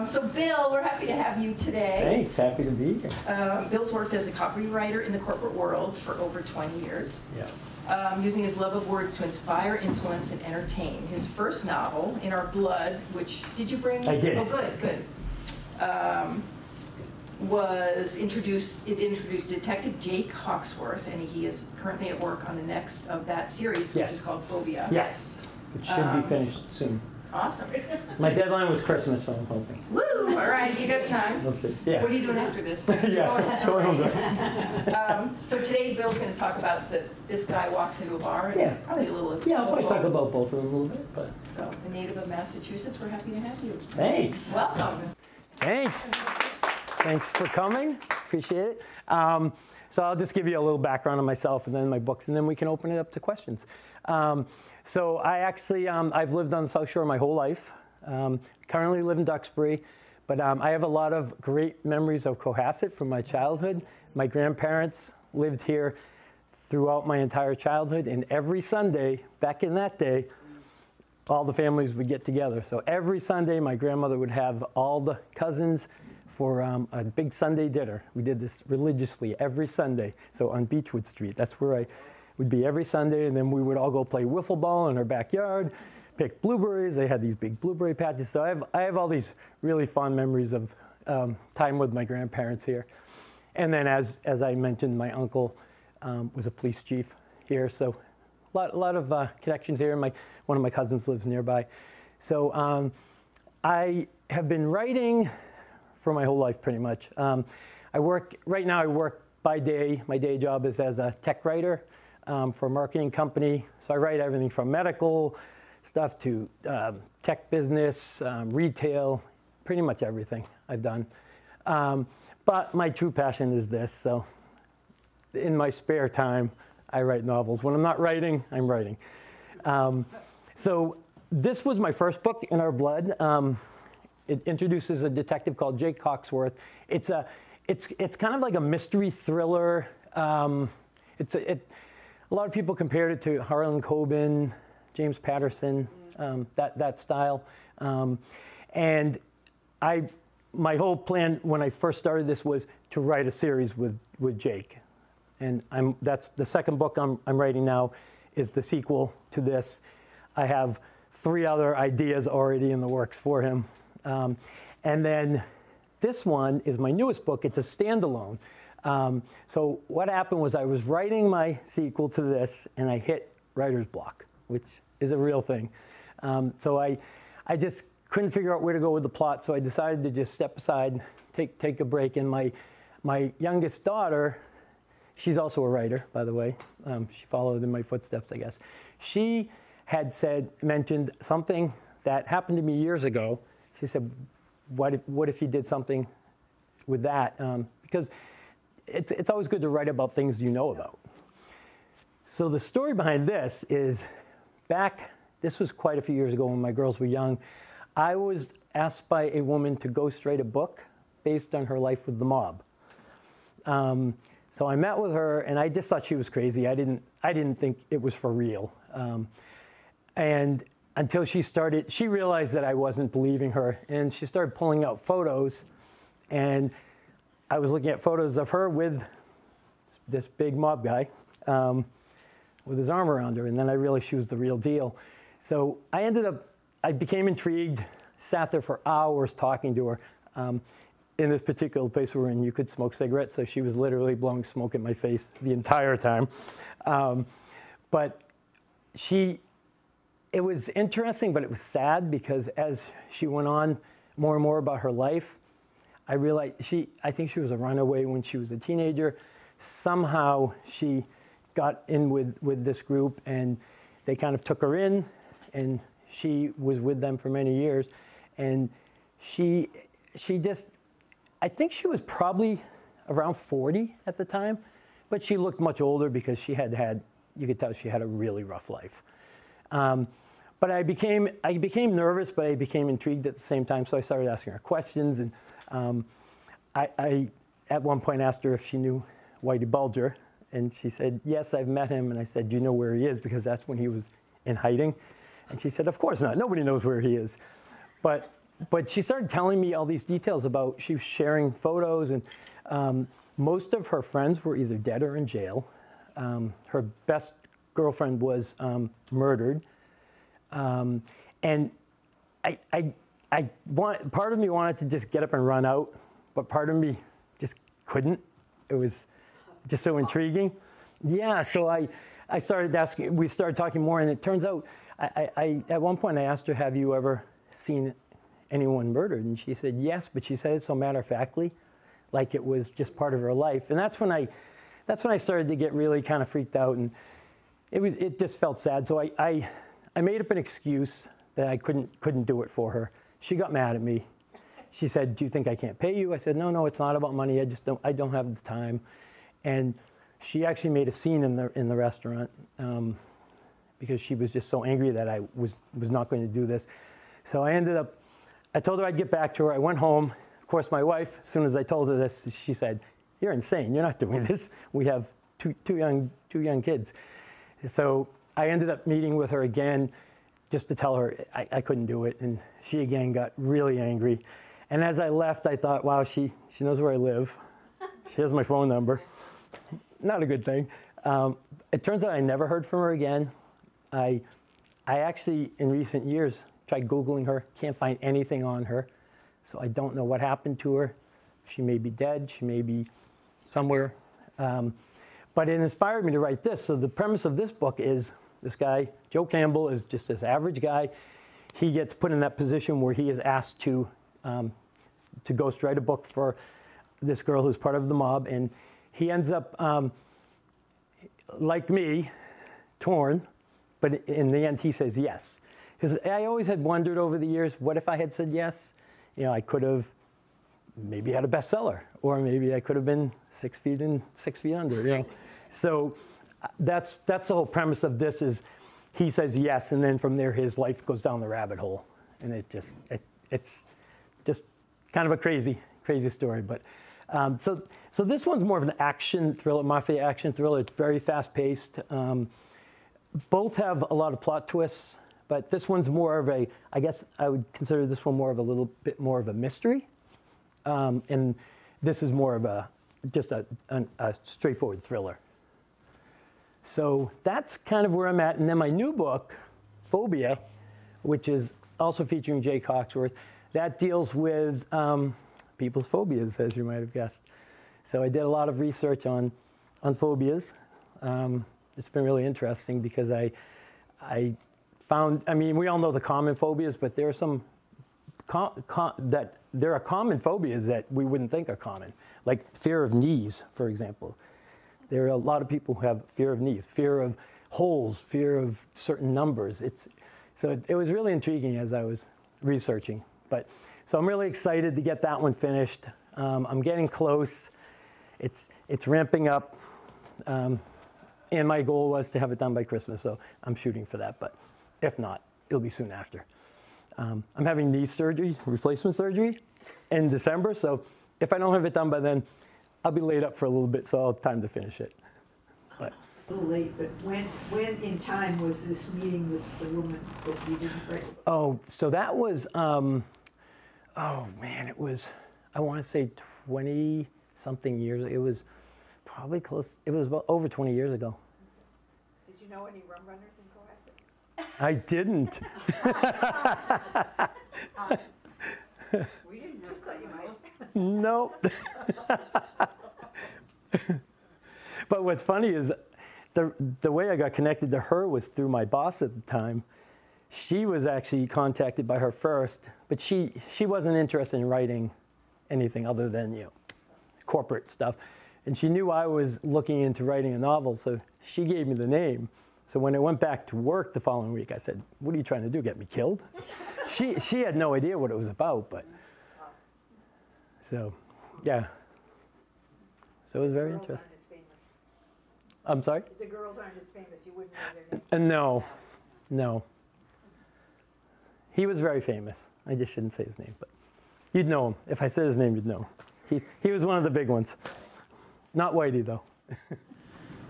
So Bill, we're happy to have you today. Thanks, happy to be here. Bill's worked as a copywriter in the corporate world for over 20 years. Yeah. Using his love of words to inspire, influence, and entertain. His first novel, In Our Blood, which, did you bring? I did. Oh, good. It introduced Detective Jake Hawksworth, and he is currently at work on the next of that series, which is called Phobia. Yes, it should be finished soon. Awesome. My deadline was Christmas, so I'm hoping. Woo! All right, you got time. Let's see. Yeah. What are you doing after this? Yeah, going home. So today, Bill's going to talk about this guy walks into a bar. And probably a little. Yeah, I'll probably talk about both of them a little bit. But. So, a native of Massachusetts, we're happy to have you. Thanks. Welcome. Thanks. Thanks for coming. Appreciate it. So I'll just give you a little background on myself and then my books, and then we can open it up to questions. So I actually, I've lived on the South Shore my whole life. Currently live in Duxbury, but I have a lot of great memories of Cohasset from my childhood. My grandparents lived here throughout my entire childhood, and every Sunday, back in that day, all the families would get together. So every Sunday, my grandmother would have all the cousins for a big Sunday dinner. We did this religiously every Sunday. So on Beechwood Street, that's where I would be every Sunday, and then we would all go play wiffle ball in our backyard, pick blueberries. They had these big blueberry patches. So I have all these really fond memories of time with my grandparents here. And then as I mentioned, my uncle was a police chief here, so a lot of connections here. One of my cousins lives nearby. So I have been writing for my whole life, pretty much. Right now I work by day. My day job is as a tech writer for a marketing company. So I write everything from medical stuff to tech business, retail, pretty much everything I've done. But my true passion is this. So in my spare time, I write novels. When I'm not writing, I'm writing. So this was my first book, In Our Blood. It introduces a detective called Jake Hawksworth. It's kind of like a mystery thriller. A lot of people compared it to Harlan Coben, James Patterson, that style. And my whole plan when I first started this was to write a series with Jake. And that's the second book I'm writing now is the sequel to this. I have 3 other ideas already in the works for him. And then this one is my newest book. It's a standalone. So what happened was I was writing my sequel to this, and I hit writer's block, which is a real thing. So I just couldn't figure out where to go with the plot, so I decided to just step aside, take a break. And my youngest daughter, she's also a writer, by the way. She followed in my footsteps, I guess. She had mentioned something that happened to me years ago. She said, what if you did something with that? Because it's always good to write about things you know about. So the story behind this is this was quite a few years ago when my girls were young. I was asked by a woman to ghostwrite a book based on her life with the mob. So I met with her, and I just thought she was crazy. I didn't think it was for real. And until she realized that I wasn't believing her, and she started pulling out photos, and I was looking at photos of her with this big mob guy with his arm around her, and then I realized she was the real deal. So I became intrigued, sat there for hours talking to her. In this particular place we're in, you could smoke cigarettes, so she was literally blowing smoke in my face the entire time. But it was interesting, but it was sad because as she went on more and more about her life, I realized I think she was a runaway when she was a teenager. Somehow she got in with this group, and they kind of took her in, and she was with them for many years. And she just, I think she was probably around 40 at the time, but she looked much older because you could tell she had a really rough life. But I became nervous, but I became intrigued at the same time, so I started asking her questions. And I at one point asked her if she knew Whitey Bulger, and she said, yes, I've met him. And I said, do you know where he is? Because that's when he was in hiding. And she said, of course not. Nobody knows where he is. But But she started telling me all these details about, she was sharing photos, and most of her friends were either dead or in jail. Her best girlfriend was murdered. And part of me wanted to just get up and run out, but part of me just couldn't. It was just so intriguing. Yeah, so I started asking, we started talking more, and it turns out, at one point I asked her, have you ever seen anyone murdered? And she said yes, but she said it so matter-of-factly, like it was just part of her life. And that's when I started to get really kind of freaked out, and it just felt sad. So I made up an excuse that I couldn't do it for her. She got mad at me. She said, do you think I can't pay you? I said, no, it's not about money. I don't have the time. And she actually made a scene in the restaurant because she was just so angry that I was not going to do this. So I told her I'd get back to her. I went home. Of course, my wife, as soon as I told her this, she said, you're insane. You're not doing this. We have two young kids. So I ended up meeting with her again just to tell her I couldn't do it. And she again got really angry. And as I left, I thought, wow, she knows where I live. She has my phone number. Not a good thing. It turns out I never heard from her again. I actually, in recent years, tried Googling her, can't find anything on her. So I don't know what happened to her. She may be dead, she may be somewhere. But it inspired me to write this. So the premise of this book is this guy, Joe Campbell, is just this average guy. He gets put in that position where he is asked to ghostwrite a book for this girl who's part of the mob. And he ends up, like me, torn. But in the end, he says yes. Because I always had wondered over the years, what if I had said yes? You know, I could have maybe had a bestseller, or maybe I could have been 6 feet and 6 feet under. You know, so that's the whole premise of this. Is he says yes, and then from there his life goes down the rabbit hole, and it's just kind of a crazy story. But so this one's more of an action thriller, mafia action thriller. It's very fast paced. Both have a lot of plot twists. But this one's more of I guess I would consider this one more of a little bit more of a mystery. And this is more of just a straightforward thriller. So that's kind of where I'm at. And then my new book, Phobia, which is also featuring Jake Hawksworth, that deals with people's phobias, as you might have guessed. So I did a lot of research on phobias. It's been really interesting because I found, I mean, we all know the common phobias, but there are some there are common phobias that we wouldn't think are common, like fear of knees, for example. There are a lot of people who have fear of knees, fear of holes, fear of certain numbers. So it was really intriguing as I was researching. So I'm really excited to get that one finished. I'm getting close. It's ramping up. And my goal was to have it done by Christmas, so I'm shooting for that. But if not, it'll be soon after. I'm having knee surgery, replacement surgery, in December. So if I don't have it done by then, I'll be laid up for a little bit, so I'll have time to finish it. But a little late, but when in time was this meeting with the woman that you didn't write? Oh, so that was, oh man, it was, I want to say 20-something years. It was probably close, it was about over 20 years ago. Did you know any rum runners in Cohasset? I didn't. We didn't just thought you might. Nope. But what's funny is the way I got connected to her was through my boss at the time. She was actually contacted by her first, but she wasn't interested in writing anything other than, you know, corporate stuff. And she knew I was looking into writing a novel, so she gave me the name. So when I went back to work the following week, I said, "What are you trying to do, get me killed?" She had no idea what it was about, but so, yeah. So it was very interesting. The girls aren't as famous. I'm sorry? The girls aren't as famous. You wouldn't know their names. No. He was very famous. I just shouldn't say his name, but you'd know him. If I said his name, you'd know him. He was one of the big ones. Not Whitey, though.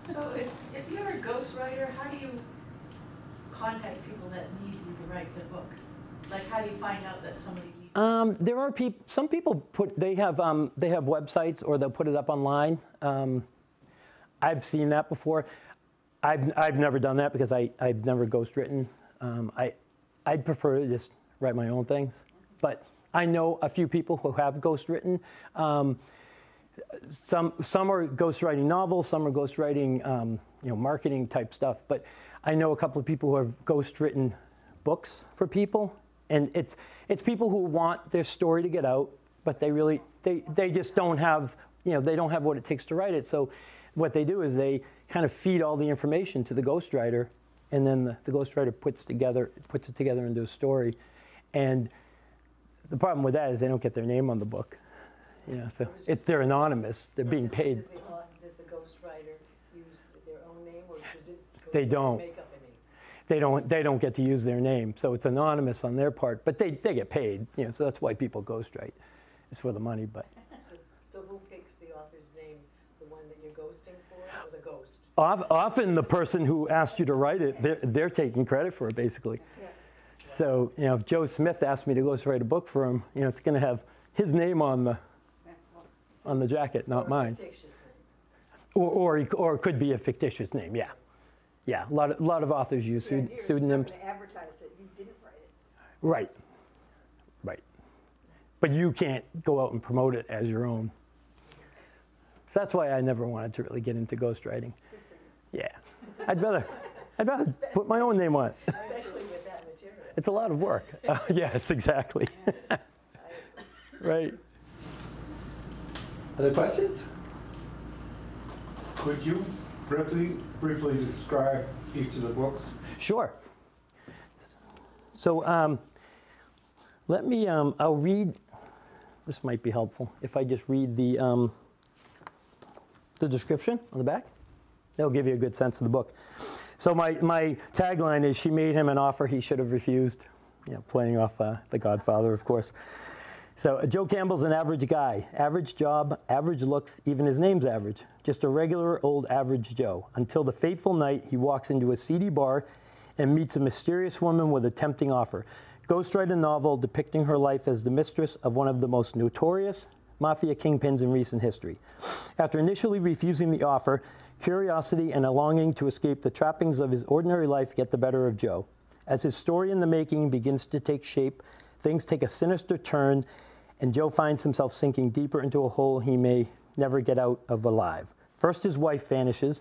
So if you're a ghostwriter, how do you contact people that need you to write the book? Like, how do you find out that somebody needs There are some people they have websites or they'll put it up online. I've seen that before. I've never done that because I've never ghostwritten. I'd prefer to just write my own things. But I know a few people who have ghostwritten. Some are ghostwriting novels, some are ghostwriting marketing type stuff. But I know a couple of people who have ghostwritten books for people, and it's people who want their story to get out, but they just don't have they don't have what it takes to write it. So what they do is they kind of feed all the information to the ghostwriter, and then the ghostwriter puts it together into a story. And the problem with that is they don't get their name on the book. So they're anonymous. They're being paid. Does the ghostwriter use their own name, or does it They don't. make up a name? They don't get to use their name, so it's anonymous on their part. But they get paid. So that's why people ghostwrite. It's for the money, but. So who picks the author's name? The one that you're ghosting for, or the ghost? Often the person who asked you to write it, they're taking credit for it, basically. Yeah. So, if Joe Smith asked me to ghostwrite a book for him, it's going to have his name on the jacket, not mine. Fictitious name. Or it could be a fictitious name, yeah. Yeah, a lot of authors use pseudonyms. To advertise that you didn't write it. Right. But you can't go out and promote it as your own. So that's why I never wanted to really get into ghostwriting. Yeah. I'd rather put my own name on it. Especially with that material. It's a lot of work. Yes, exactly. Right. Other questions? Could you briefly describe each of the books? Sure. So let me, I'll read, this might be helpful, if I just read the description on the back. That'll give you a good sense of the book. So my tagline is, she made him an offer he should have refused. Playing off The Godfather, of course. So Joe Campbell's an average guy. Average job, average looks, even his name's average. Just a regular old average Joe. Until the fateful night he walks into a seedy bar and meets a mysterious woman with a tempting offer. Ghostwrite a novel depicting her life as the mistress of one of the most notorious mafia kingpins in recent history. After initially refusing the offer, curiosity and a longing to escape the trappings of his ordinary life get the better of Joe. As his story in the making begins to take shape, things take a sinister turn, and Joe finds himself sinking deeper into a hole he may never get out of alive. First, his wife vanishes,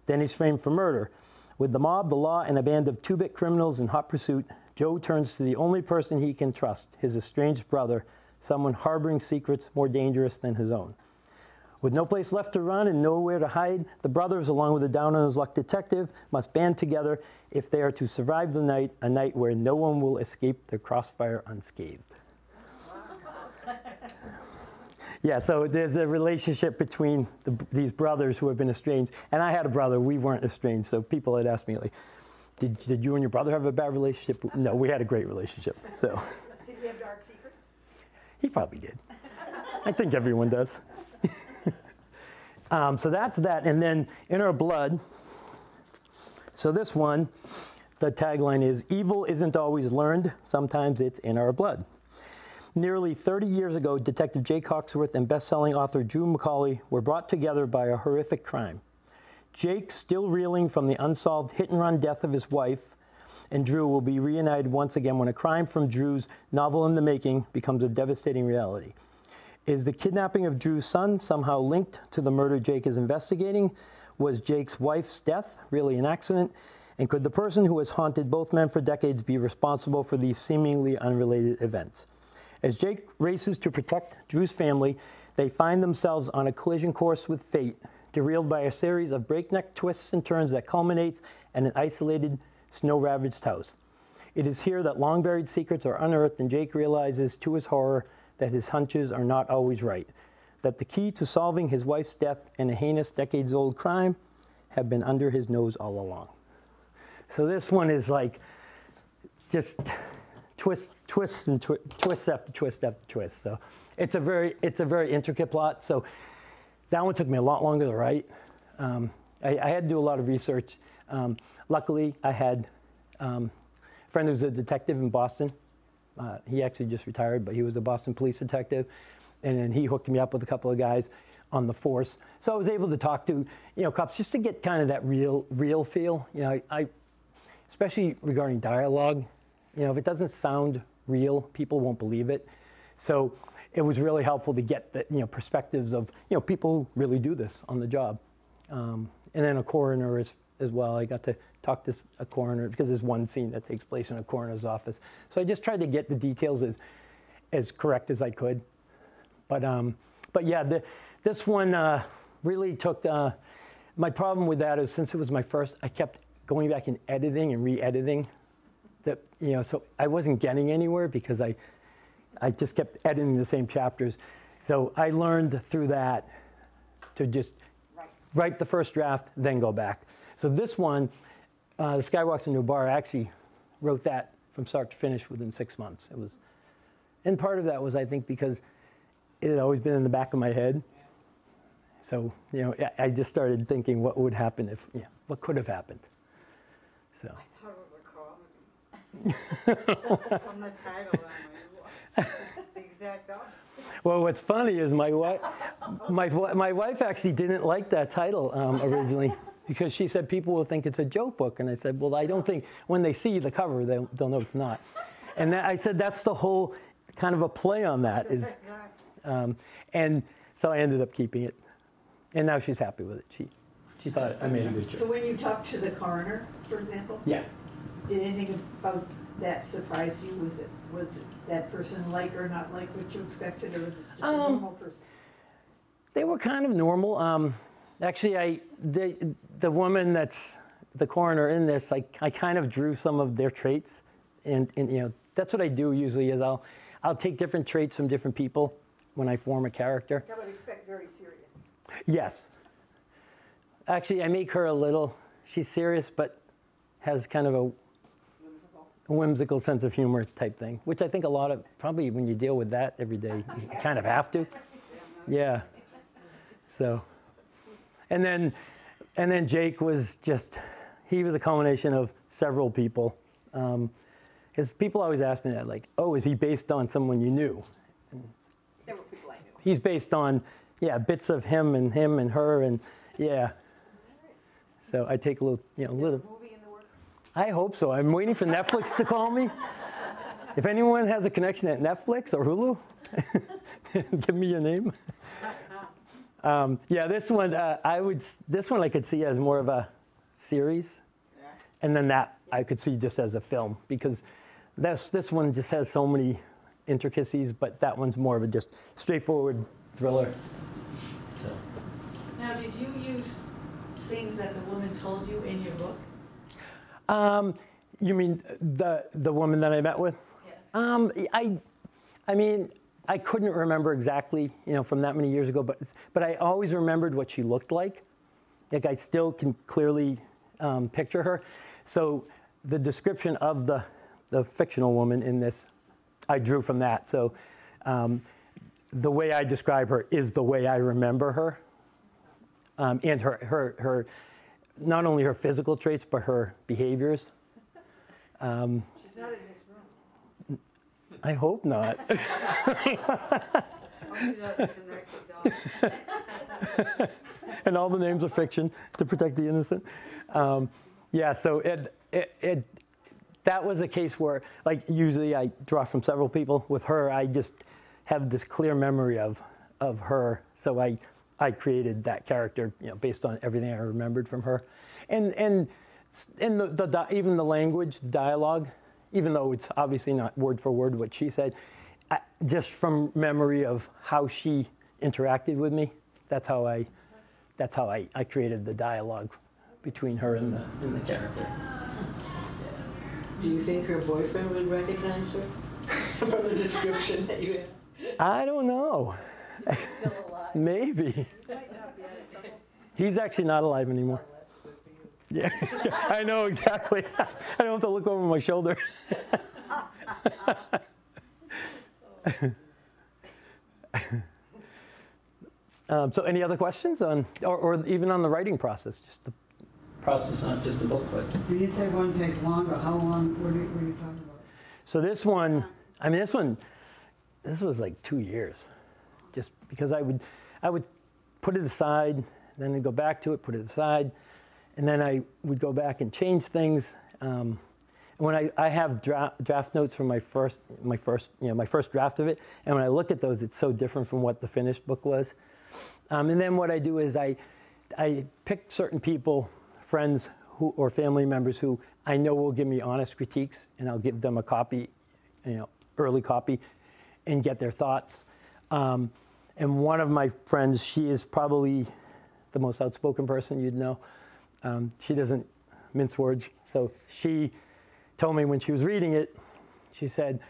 then he's framed for murder. With the mob, the law, and a band of two-bit criminals in hot pursuit, Joe turns to the only person he can trust, his estranged brother, someone harboring secrets more dangerous than his own. With no place left to run and nowhere to hide, the brothers, along with a down-on-his-luck detective, must band together if they are to survive the night, a night where no one will escape their crossfire unscathed. Yeah, so there's a relationship between these brothers who have been estranged. And I had a brother, we weren't estranged, so people had asked me, like, did you and your brother have a bad relationship? No, we had a great relationship, so. Did he have dark secrets? He probably did. I think everyone does. So that's that, and then In Our Blood. So this one, the tagline is, evil isn't always learned, sometimes it's in our blood. Nearly 30 years ago, Detective Jake Hawksworth and best-selling author Drew McCauley were brought together by a horrific crime. Jake, still reeling from the unsolved hit-and-run death of his wife, and Drew will be reunited once again when a crime from Drew's novel in the making becomes a devastating reality. Is the kidnapping of Drew's son somehow linked to the murder Jake is investigating? Was Jake's wife's death really an accident? And could the person who has haunted both men for decades be responsible for these seemingly unrelated events? As Jake races to protect Drew's family, they find themselves on a collision course with fate, derailed by a series of breakneck twists and turns that culminates in an isolated, snow-ravaged house. It is here that long-buried secrets are unearthed, and Jake realizes, to his horror, that his hunches are not always right, that the key to solving his wife's death in a heinous, decades-old crime have been under his nose all along. So this one is like just twists after twist after twist. So it's a very intricate plot. So that one took me a lot longer to write. I had to do a lot of research. Luckily, I had a friend who's a detective in Boston, He actually just retired, but he was a Boston police detective. And then he hooked me up with a couple of guys on the force. So I was able to talk to, cops just to get kind of that real feel. I especially regarding dialogue, if it doesn't sound real, people won't believe it. So it was really helpful to get the, perspectives of, people who really do this on the job. And then a coroner as well. I got to talk to a coroner because there's one scene that takes place in a coroner's office. So I just tried to get the details as correct as I could. But yeah, this one really took, my problem with that is since it was my first, I kept going back and editing and re-editing. So I wasn't getting anywhere because I just kept editing the same chapters. So I learned through that to just write the first draft, then go back. So this one, The Sky Walks into a Bar, I actually wrote that from start to finish within 6 months. And part of that was, I think, because it had always been in the back of my head. So, I just started thinking what would happen if, what could have happened. So. I thought it was a comedy. From the title, the exact opposite. Well, what's funny is my wife actually didn't like that title originally because she said people will think it's a joke book. And I said, well, I don't think when they see the cover, they'll know it's not. And I said, that's the whole kind of a play on that is, and so I ended up keeping it. And now she's happy with it. She thought I made a good choice. So when you talked to the coroner, for example? Yeah. Did anything about that surprise you? Was it that person like or not like what you expected, or just a normal person? They were kind of normal. Actually, the woman that's the coroner in this, I kind of drew some of their traits, and that's what I do usually is I'll take different traits from different people when I form a character. I would expect very serious. Yes. Actually, I make her a little. She's serious, but has kind of a whimsical sense of humor type thing, which I think a lot of, probably when you deal with that every day, you kind of have to. Yeah. So, and then Jake was just, he was a combination of several people. Because people always ask me that, like, oh, is he based on someone you knew? Several people I knew. He's based on, bits of him and her, and yeah. So I take a little, little. Movie in the works? I hope so. I'm waiting for Netflix to call me. If anyone has a connection at Netflix or Hulu, give me your name. This one I could see as more of a series, and then that I could see just as a film because this one just has so many intricacies, but that one's more of a just straightforward thriller. So. Now, did you use things that the woman told you in your book? You mean the woman that I met with? Yes. I mean, I couldn't remember exactly, from that many years ago, but I always remembered what she looked like. Like I still can clearly picture her. So the description of the fictional woman in this, I drew from that. So the way I describe her is the way I remember her, and her not only her physical traits but her behaviors. She's not in this room. I hope not. She doesn't connect the dots. And all the names are fiction to protect the innocent. So that was a case where, like, usually I draw from several people. With her, I just have this clear memory of her. So I created that character, based on everything I remembered from her, and even the language, the dialogue, even though it's obviously not word for word what she said, just from memory of how she interacted with me. That's how I created the dialogue between her and the character. Do you think her boyfriend would recognize her from the description that you had? I don't know. Still alive. Maybe. He might not be out of trouble. He's actually not alive anymore. Oh, that's good for you. Yeah, I know exactly. I don't have to look over my shoulder. So any other questions on, or even on the writing process? Just the process, not just the book, but. When you say one take longer, how long were you talking about? So this one, I mean, this was like 2 years, just because I would put it aside, then I'd go back to it, put it aside, and then I would go back and change things. When I have draft notes from my first draft of it, and when I look at those, it's so different from what the finished book was. And then what I do is I pick certain people, friends or family members who I know will give me honest critiques, and I'll give them a copy, early copy, and get their thoughts. And one of my friends, she is probably the most outspoken person you'd know. She doesn't mince words, so she told me when she was reading it, she said,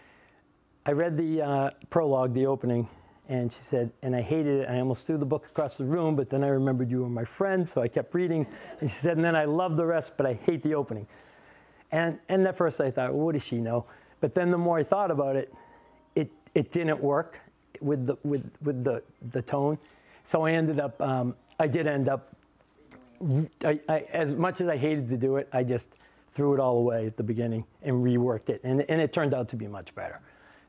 I read the prologue, the opening, and she said, and I hated it. I almost threw the book across the room, but then I remembered you were my friend, so I kept reading. And she said, and then I love the rest, but I hate the opening. And at first I thought, well, what does she know? But then the more I thought about it, it didn't work with the tone. So I ended up, as much as I hated to do it, I just threw it all away at the beginning and reworked it. And it turned out to be much better.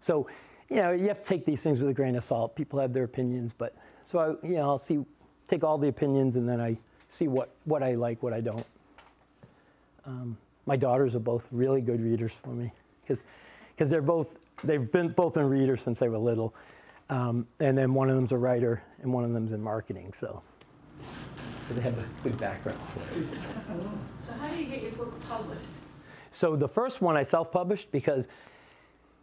So, you have to take these things with a grain of salt. People have their opinions, but so I'll take all the opinions, and then I see what I like, what I don't. My daughters are both really good readers for me because they've been both in readers since they were little, and then one of them's a writer and one of them's in marketing. So they have a good background for it. So how do you get your book published? So the first one I self-published because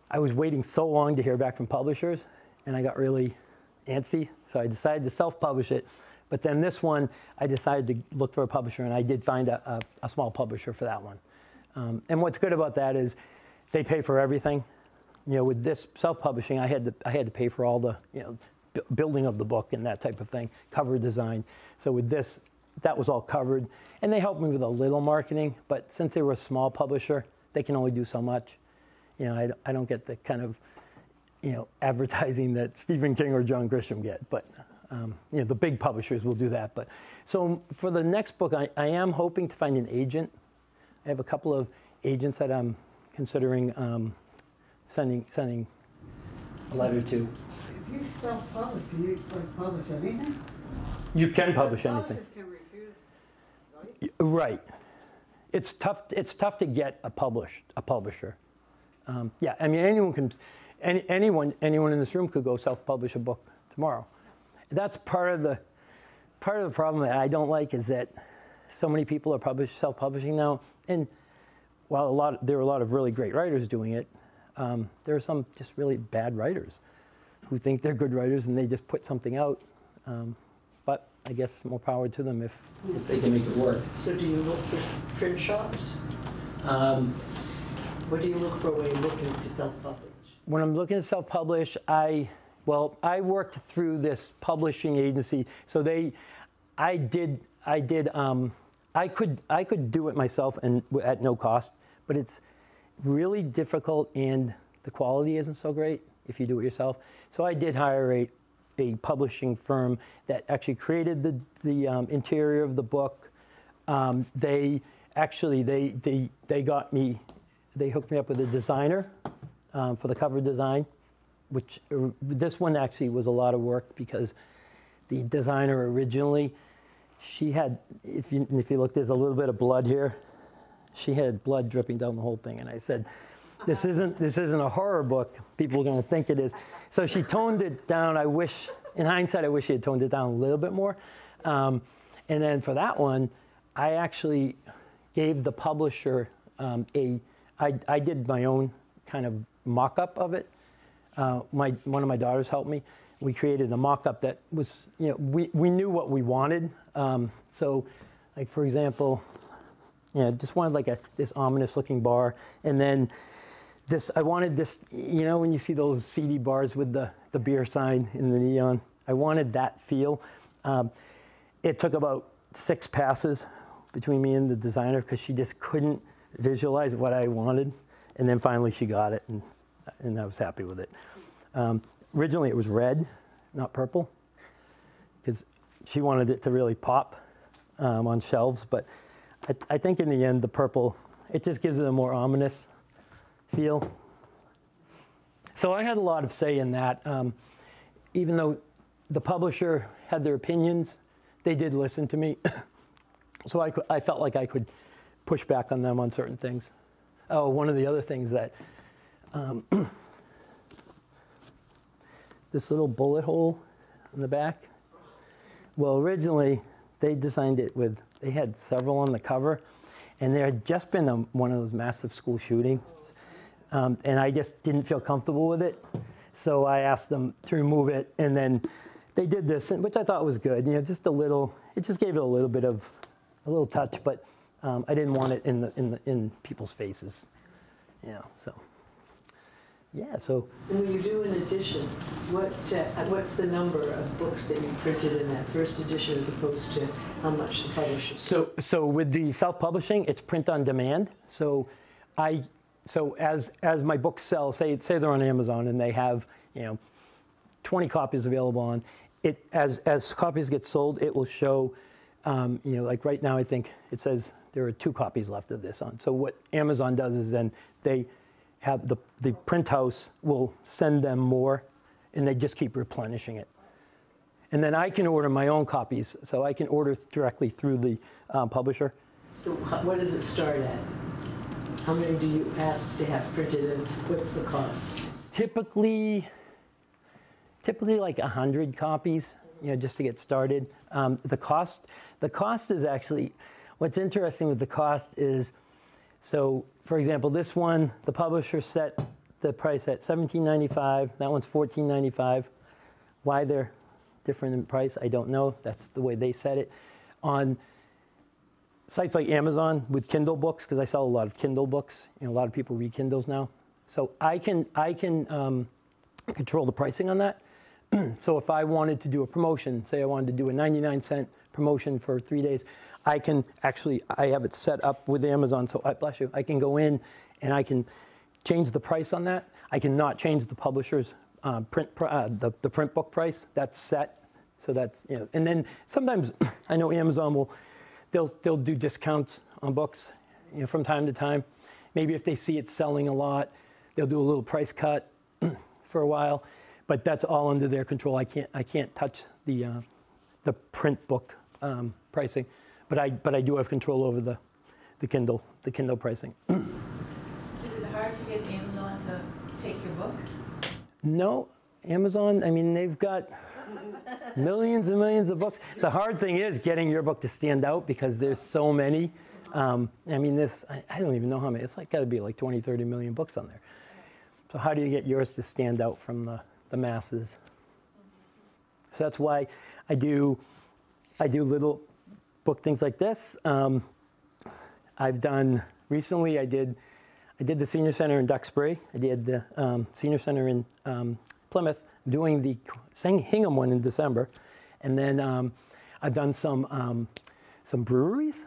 I was waiting so long to hear back from publishers, and I got really antsy, so I decided to self-publish it. But then this one, I decided to look for a publisher, and I did find a small publisher for that one. And what's good about that is they pay for everything. With this self-publishing, I had to pay for all the building of the book and that type of thing, cover design. So with this, that was all covered, and they helped me with a little marketing. But since they were a small publisher, they can only do so much. I don't get the kind of, advertising that Stephen King or John Grisham get, but the big publishers will do that. But so for the next book, I am hoping to find an agent. I have a couple of agents that I'm considering sending a letter to. If you self-publish, can you publish anything? You can publish anything. Publishers can refuse, Right. It's tough to get a publisher. Yeah, I mean, anyone in this room could go self-publish a book tomorrow. That's part of the problem that I don't like is that so many people are self-publishing now. And while there are a lot of really great writers doing it, there are some just really bad writers who think they're good writers and they just put something out. But I guess more power to them if they can make it work. So do you look for print shops? What do you look for when you're looking to self-publish? When I'm looking to self-publish, I worked through this publishing agency. So I could do it myself and at no cost, but it's really difficult and the quality isn't so great if you do it yourself. So I did hire a publishing firm that actually created the interior of the book. They hooked me up with a designer for the cover design, which this one actually was a lot of work because the designer originally, she had, if you look, there's a little bit of blood here. She had blood dripping down the whole thing, and I said, this isn't a horror book. People are going to think it is. So she toned it down. In hindsight, I wish she had toned it down a little bit more. And then for that one, I actually gave the publisher I did my own kind of mock-up of it. One of my daughters helped me. We created a mock-up that was, we knew what we wanted. So, like for example, just wanted like this ominous-looking bar, and then I wanted this, when you see those CD bars with the beer sign in the neon, I wanted that feel. It took about 6 passes between me and the designer because she just couldn't visualize what I wanted, and then finally she got it, and I was happy with it. Originally it was red, not purple, because she wanted it to really pop on shelves, but I think in the end the purple, it just gives it a more ominous feel. So I had a lot of say in that. Even though the publisher had their opinions, they did listen to me. So I felt like I could push back on them on certain things. Oh, one of the other things that this little bullet hole in the back. Well, originally they designed it with, they had several on the cover, and there had just been one of those massive school shootings, and I just didn't feel comfortable with it. So I asked them to remove it, and then they did this, which I thought was good. You know, just a little. It just gave it a little bit of a little touch, but I didn't want it in people's faces. You know, so. Yeah, so. And when you do an edition, what's the number of books that you printed in that first edition as opposed to how much the publisher? So with the self-publishing, it's print on demand. So as my books sell, say they're on Amazon and they have 20 copies available on it. As copies get sold, it will show. Like right now, I think it says there are 2 copies left of this on. So what Amazon does is then they have the print house will send them more, and they just keep replenishing it. And then I can order my own copies, so I can order directly through the publisher. So what does it start at? How many do you ask to have printed, and what's the cost? Typically like 100 copies, just to get started. The cost is actually, what's interesting with the cost is, so for example, this one, the publisher set the price at $17.95. That one's $14.95. Why they're different in price, I don't know. That's the way they set it. On sites like Amazon with Kindle books, because I sell a lot of Kindle books, a lot of people read Kindles now. So I can control the pricing on that. So if I wanted to do a promotion, say I wanted to do a 99-cent promotion for 3 days, I have it set up with Amazon, so bless you, I can go in and I can change the price on that. I cannot change the publisher's print book price. That's set, so that's, and then sometimes I know Amazon they'll do discounts on books, from time to time. Maybe if they see it selling a lot, they'll do a little price cut for a while, but that's all under their control. I can't touch the print book pricing. But I do have control over the Kindle pricing. Is it hard to get Amazon to take your book? No, Amazon, I mean, they've got millions and millions of books. The hard thing is getting your book to stand out because there's so many. I mean, I don't even know how many. It's got to be like 20, 30 million books on there. So how do you get yours to stand out from the masses? So that's why I do little book things like this. I've done recently. I did the Senior Center in Duxbury. I did the Senior Center in Plymouth. Doing the Hingham one in December, and then I've done some breweries,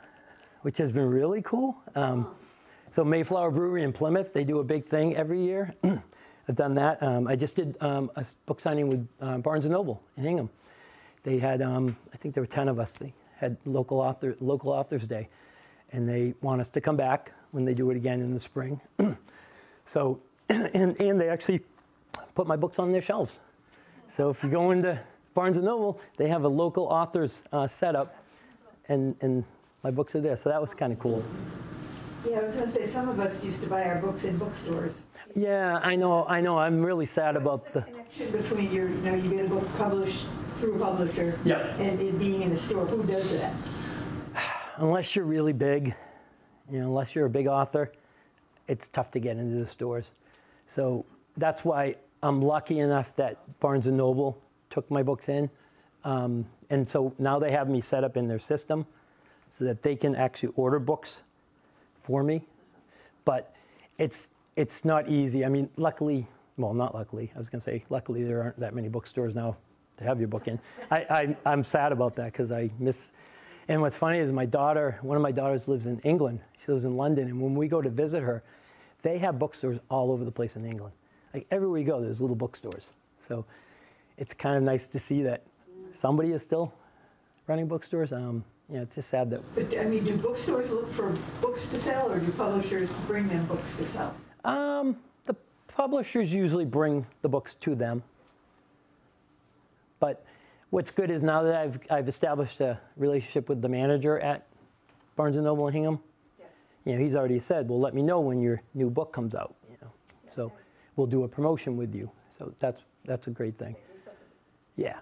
which has been really cool. So Mayflower Brewery in Plymouth, they do a big thing every year. I've done that. I just did a book signing with Barnes & Noble in Hingham. They had, I think there were 10 of us. They had local Authors Day, and they want us to come back when they do it again in the spring. So, and they actually put my books on their shelves. So if you go into Barnes & Noble, they have a local authors setup, and my books are there. So that was kind of cool. Yeah, I was going to say, some of us used to buy our books in bookstores. Yeah, I know. I'm really sad about the connection between you get a book published through a publisher, and it being in a store. Who does that? Unless you're really big, unless you're a big author, it's tough to get into the stores. So that's why I'm lucky enough that Barnes & Noble took my books in. And so now they have me set up in their system so that they can actually order books for me. But it's not easy. I mean, luckily, well, not luckily. I was going to say, luckily there aren't that many bookstores now to have your book in. I'm sad about that because I miss. And what's funny is one of my daughters lives in England. She lives in London. And when we go to visit her, they have bookstores all over the place in England. Like everywhere you go, there's little bookstores. So it's kind of nice to see that somebody is still running bookstores. It's just sad that. But I mean, do bookstores look for books to sell, or do publishers bring them books to sell? Publishers usually bring the books to them. But what's good is now that I've established a relationship with the manager at Barnes & Noble and Hingham, you know, he's already said, well, let me know when your new book comes out, you know. So we'll do a promotion with you. So that's a great thing. Yeah.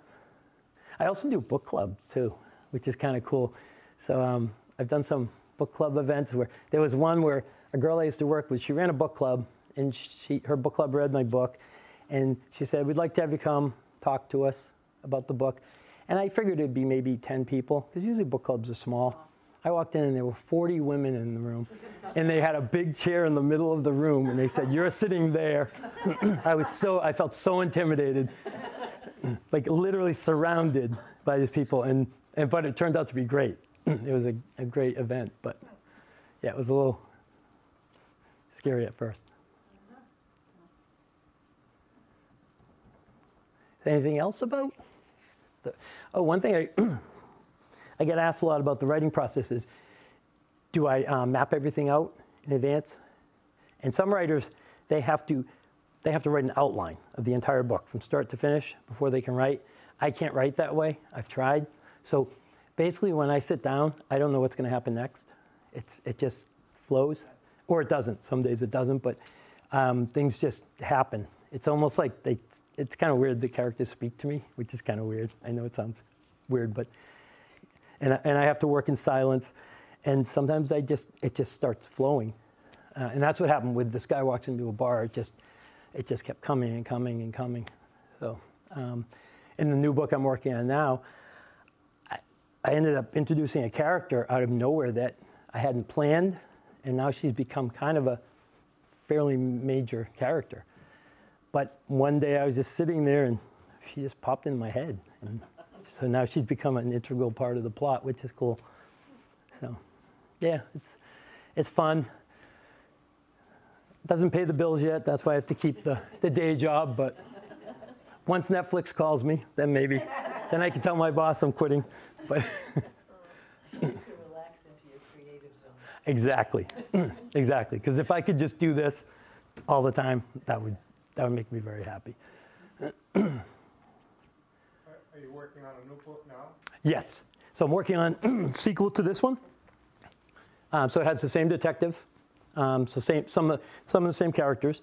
I also do book clubs too, which is kind of cool. So I've done some book club events where there was one where a girl I used to work with, she ran a book club, and her book club read my book, and she said, we'd like to have you come talk to us about the book. And I figured it'd be maybe 10 people, because usually book clubs are small. I walked in and there were 40 women in the room, and they had a big chair in the middle of the room, and they said, you're sitting there. I felt so intimidated, like literally surrounded by these people, but it turned out to be great. It was a great event, but yeah, it was a little scary at first. Anything else about? One thing I get asked a lot about the writing process is, do I map everything out in advance? And some writers, they have to write an outline of the entire book from start to finish before they can write. I can't write that way. I've tried. So basically, when I sit down, I don't know what's going to happen next. It just flows, or it doesn't. Some days it doesn't, but things just happen. It's almost like it's kind of weird the characters speak to me, which is kind of weird. I know it sounds weird, but and I have to work in silence, and sometimes it just starts flowing, and that's what happened with This Guy Walks Into a Bar. It just kept coming and coming and coming. So in the new book I'm working on now, I ended up introducing a character out of nowhere that I hadn't planned, and now she's become kind of a fairly major character. But one day I was just sitting there, and she just popped in my head. And so now she's become an integral part of the plot, which is cool. So, yeah, it's fun. Doesn't pay the bills yet. That's why I have to keep the day job. But once Netflix calls me, then maybe. Then I can tell my boss I'm quitting. But You can relax into your creative zone. Exactly. Exactly. Because if I could just do this all the time, that would make me very happy. Are you working on a new book now? Yes. So I'm working on sequel to this one. So it has the same detective. So some of the same characters.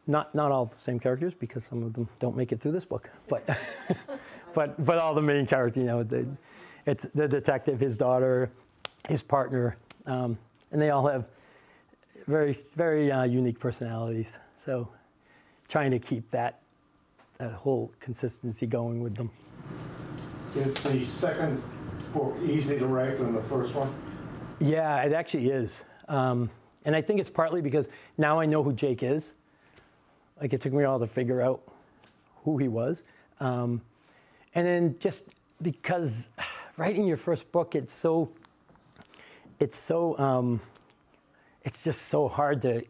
Not all the same characters, because some of them don't make it through this book. But but all the main characters, you know, it's the detective, his daughter, his partner, and they all have very, very unique personalities. So trying to keep that whole consistency going with them. Is the second book easy to write than the first one? Yeah, it actually is. And I think it's partly because now I know who Jake is. Like, it took me a while to figure out who he was. And then just because writing your first book, it's just so hard to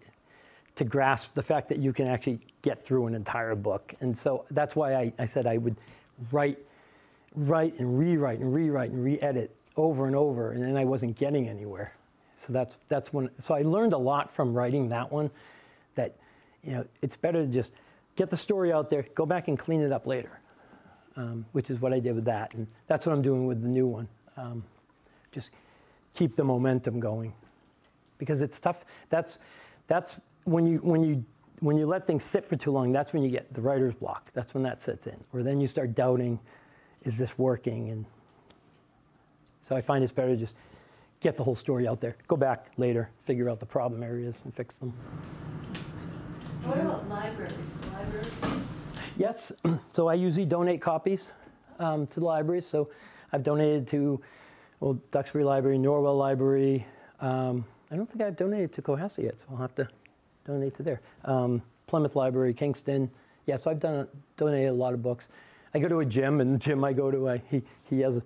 grasp the fact that you can actually get through an entire book. And so that's why I said I would write and rewrite and rewrite and re-edit over and over, and then I wasn't getting anywhere. So that's when. So I learned a lot from writing that one. That, you know, it's better to just get the story out there, go back and clean it up later, which is what I did with that, and that's what I'm doing with the new one. Just keep the momentum going, because it's tough. That's when you let things sit for too long. That's when you get the writer's block. That's when that sets in, or then you start doubting, is this working? And so I find it's better to just get the whole story out there, go back later, figure out the problem areas and fix them. What about libraries? Yes, so I usually donate copies to the libraries. So I've donated to Duxbury Library, Norwell Library. I don't think I've donated to Cohasset yet, so I'll have to donate to there. Plymouth Library, Kingston. Yeah, so I've donated a lot of books. I go to a gym, and the gym I go to, he has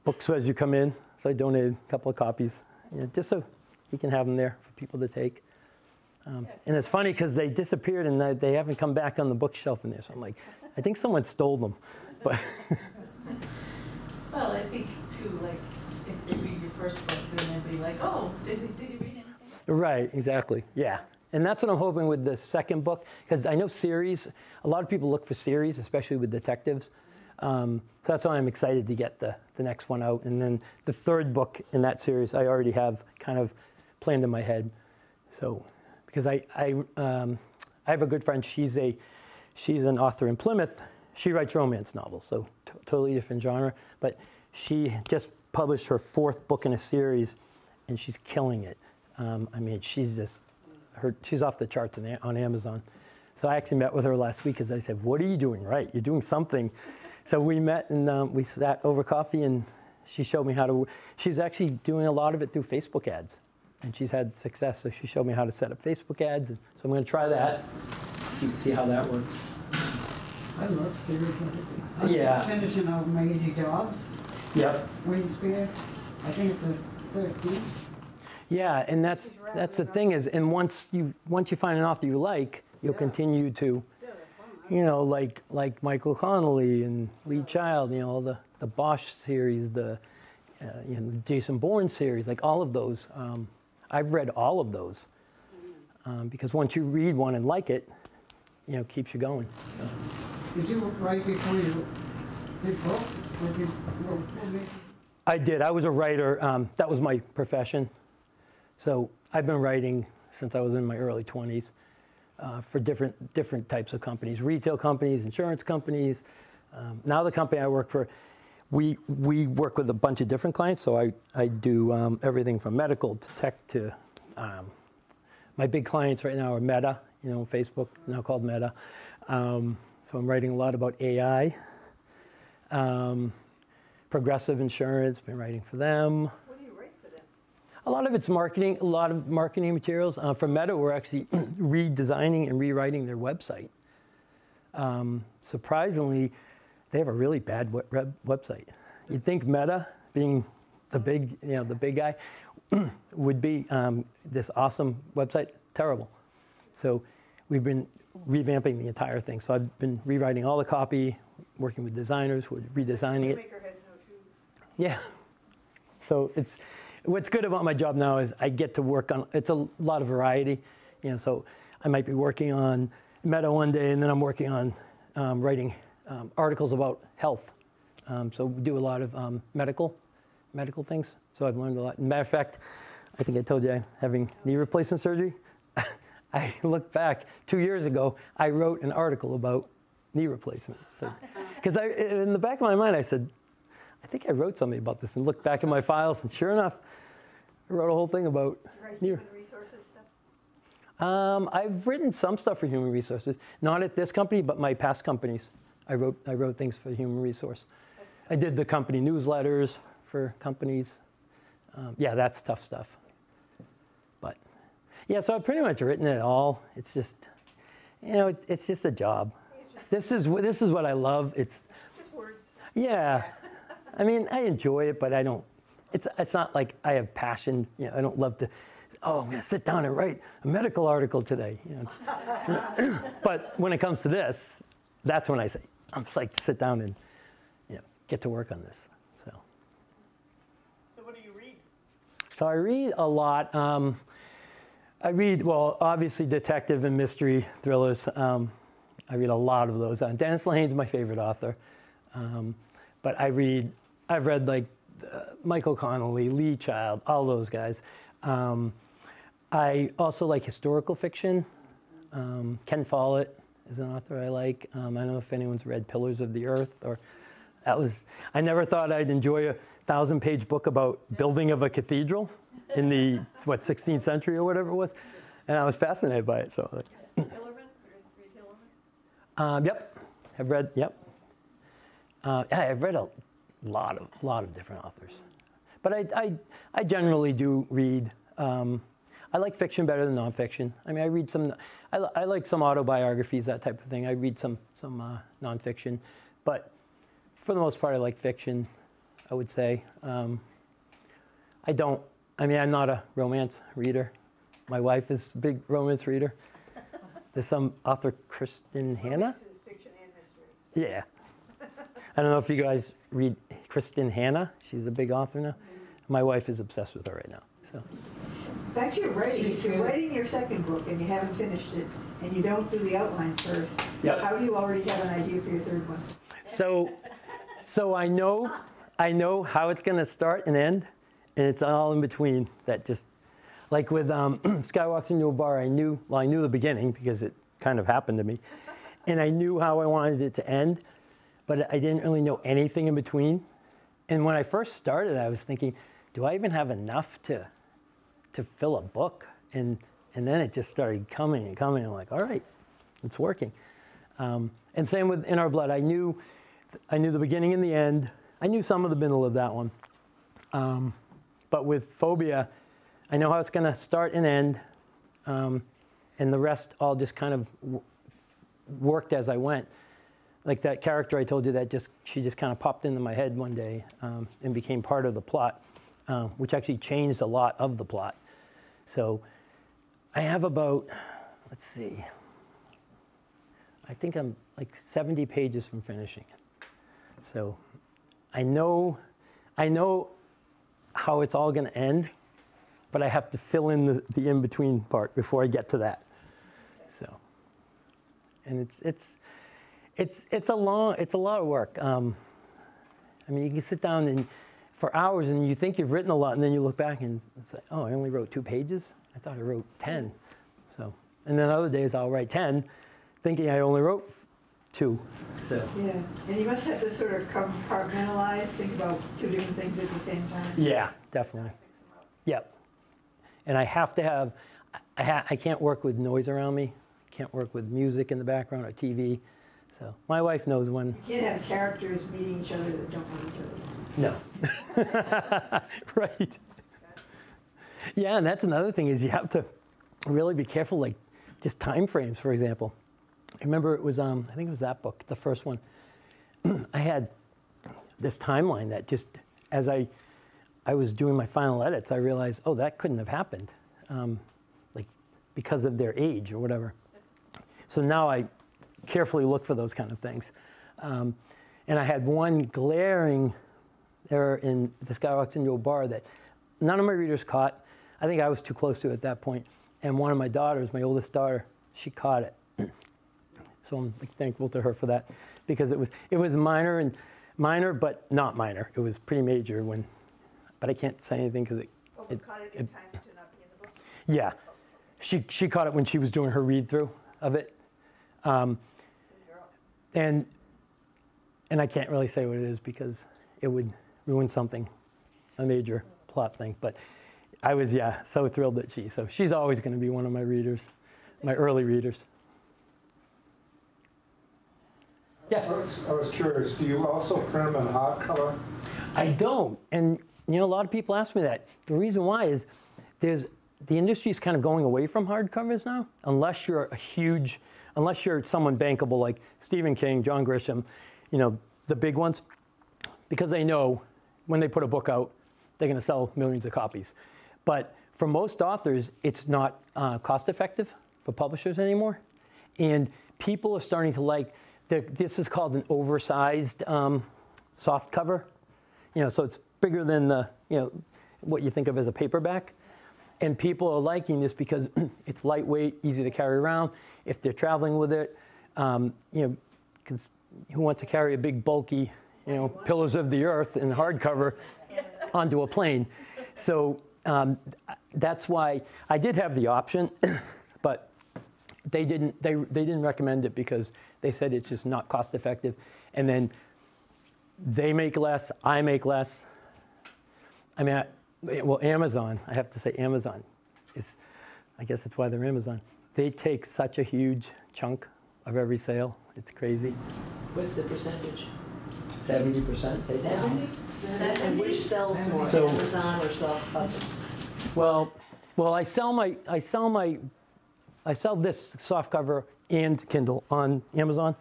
books as you come in. So I donated a couple of copies, just so he can have them there for people to take. And it's funny because they disappeared and they haven't come back on the bookshelf in there. So I'm like, I think someone stole them. But Well, I think too, like, if they read your first book, then they'll be like, oh, did you read anything? Right, exactly, yeah. And that's what I'm hoping with the second book, because I know series, a lot of people look for series, especially with detectives. So that's why I'm excited to get the next one out. And then the third book in that series, I already have kind of planned in my head. So, because I have a good friend, she's an author in Plymouth. She writes romance novels, so totally different genre. But she just published her 4th book in a series, and she's killing it. I mean, she's off the charts on Amazon. So I actually met with her last week because I said, what are you doing right? You're doing something. So we met and we sat over coffee, and she showed me how to, she's actually doing a lot of it through Facebook ads. And she's had success, so she showed me how to set up Facebook ads. And so I'm going to try that, see how that works. I love series. Yeah. I'm finishing out my Easy Jobs. Yep. Wingspear. I think it's a 13. Yeah, and that's the thing is, and once you find an author you like, you'll continue to, you know, like Michael Connolly and Lee Child, you know, the Bosch series, the you know, Jason Bourne series, like all of those. I've read all of those because once you read one and like it, you know, it keeps you going. So. Did you write before you did books? Or did I did. I was a writer. That was my profession. So I've been writing since I was in my early 20s for different types of companies, retail companies, insurance companies. Now the company I work for, we work with a bunch of different clients. So I do everything from medical to tech to my big clients right now are Meta, you know, Facebook, now called Meta. So I'm writing a lot about AI. Progressive Insurance, been writing for them. What do you write for them? A lot of it's marketing, a lot of marketing materials. For Meta, we're actually redesigning and rewriting their website. Surprisingly, they have a really bad website. You'd think Meta, being the big, you know, the big guy, would be this awesome website. Terrible. So we've been revamping the entire thing. So I've been rewriting all the copy, working with designers who are redesigning it. Shoemaker has no shoes. Yeah. So what's good about my job now is I get to work on, it's a lot of variety. You know, so I might be working on Meta one day, and then I'm working on writing articles about health. So we do a lot of medical things. So I've learned a lot. Matter of fact, I think I told you I'm having knee replacement surgery. I look back 2 years ago, I wrote an article about knee replacement. Because in the back of my mind, I said, I think I wrote something about this, and looked back in my files, and sure enough, I wrote a whole thing about knee. Human resources stuff? I've written some stuff for human resources, not at this company, but my past companies. I wrote things for human resource. I did the company newsletters for companies. Yeah, that's tough stuff. But yeah, so I've pretty much written it all. It's just, you know, it's just a job. This is what I love. It's Just words. yeah. I mean, I enjoy it, but I don't. It's not like I have passion. You know, I don't love to. Oh, I'm going to sit down and write a medical article today. You know, but when it comes to this, that's when I say I'm psyched to sit down and, you know, get to work on this. So what do you read? So I read a lot. I read, well, obviously detective and mystery thrillers. I read a lot of those. Dennis Lehane's my favorite author. But I've read like Michael Connolly, Lee Child, all those guys. I also like historical fiction. Ken Follett is an author I like. I don't know if anyone's read Pillars of the Earth, or I never thought I'd enjoy a 1,000-page book about building of a cathedral in the 16th century or whatever it was, and I was fascinated by it. So, Hillerman? Read Hillerman? Yep, I've read. Yep, yeah, I've read a lot of different authors, but I generally do read. I like fiction better than nonfiction. I mean, I read some. I like some autobiographies, that type of thing. I read some nonfiction, but for the most part, I like fiction. I would say. I'm not a romance reader. My wife is a big romance reader. There's some author, Kristen Hanna. This is fiction and mystery. Yeah. I don't know if you guys read Kristen Hanna. She's a big author now. My wife is obsessed with her right now. So. Back to your writing, She's if you're really- writing your second book and you haven't finished it, and you don't do the outline first, Yep. how do you already have an idea for your third one? So I know how it's going to start and end, and it's all in between. That just like with Skywalks into a Bar, I knew the beginning because it kind of happened to me, and I knew how I wanted it to end, but I didn't really know anything in between. And when I first started, I was thinking, do I even have enough to fill a book? And then it just started coming and coming. I'm like, all right, it's working. And same with In Our Blood. I knew the beginning and the end. I knew some of the middle of that one. But with Phobia, I know how it's going to start and end. And the rest all just kind of worked as I went. Like that character I told you she just kind of popped into my head one day and became part of the plot, which actually changed a lot of the plot. So I have about, let's see, I think I'm like 70 pages from finishing it. So I know how it's all going to end, but I have to fill in the in-between part before I get to that. So, and it's a lot of work. I mean, you can sit down and for hours and you think you've written a lot, and then you look back and it's like, oh, I only wrote 2 pages. I thought I wrote 10. So, and then other days I'll write 10, thinking I only wrote 2. So. Yeah, and you must have to sort of compartmentalize, think about 2 different things at the same time. Yeah, definitely. Yep. And I have to have, I can't work with noise around me. Can't work with music in the background or TV. So my wife knows when. You can't have characters meeting each other that don't know each other. No. Right. Yeah, and that's another thing is you have to really be careful, like just time frames, for example. I remember it was, I think it was that book, the first one. I had this timeline that just, as I was doing my final edits, I realized, oh, that couldn't have happened, like because of their age or whatever. So now I carefully look for those kind of things. And I had one glaring error in This Guy Walks Into a Bar that none of my readers caught. I think I was too close to it at that point. And one of my daughters, my oldest daughter, she caught it. So I'm thankful to her for that, because it was minor, but not minor. It was pretty major but I can't say anything because Caught it in time to not be in the book? Yeah, she caught it when she was doing her read through of it, and I can't really say what it is because it would ruin something, a major plot thing. But I was so thrilled that she's always going to be one of my readers, my early readers. Yeah. I was curious, do you also print them in hardcover? I don't. And, a lot of people ask me that. The reason why is the industry is kind of going away from hardcovers now, unless you're someone bankable like Stephen King, John Grisham, the big ones, because they know when they put a book out, they're going to sell millions of copies. But for most authors, it's not cost effective for publishers anymore. And people are starting to like, this is called an oversized soft cover. So it's bigger than what you think of as a paperback. And people are liking this because it's lightweight, easy to carry around. If they're traveling with it, because who wants to carry a big, bulky, Pillars of the Earth in hardcover onto a plane? So that's why I did have the option, but they didn't recommend it because they said it's just not cost effective. And then they make less, I make less. I mean, Amazon, I have to say Amazon I guess that's why they're Amazon. They take such a huge chunk of every sale. It's crazy. What's the percentage? 70%. 70? And which sells more, So- Amazon or soft covers? Well, I sell this soft cover and Kindle on Amazon.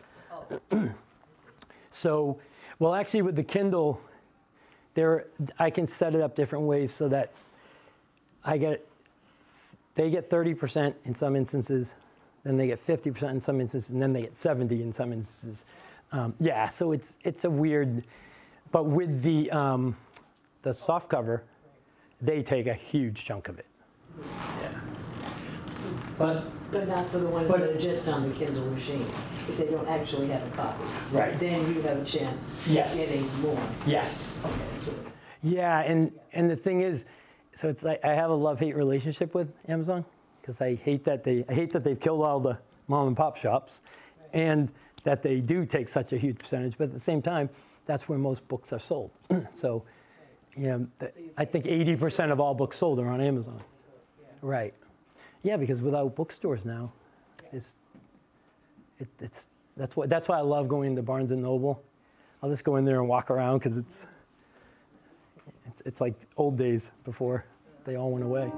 So, actually with the Kindle, I can set it up different ways so that they get 30% in some instances, then they get 50% in some instances, and then they get 70% in some instances. So it's a weird, but with the soft cover, they take a huge chunk of it. But But not for the ones But- that are just on the Kindle machine, if they don't actually have a copy. Right. Then you have a chance Yes. of getting more. yes. Okay, that's what. Yeah, and the thing is, so it's like I have a love-hate relationship with Amazon because I hate that they've killed all the mom and pop shops, and that they do take such a huge percentage. But at the same time, that's where most books are sold. So, I think 80% of all books sold are on Amazon. Right. Yeah, because without bookstores now, that's why I love going to Barnes and Noble. I'll just go in there and walk around because it's like old days before they all went away.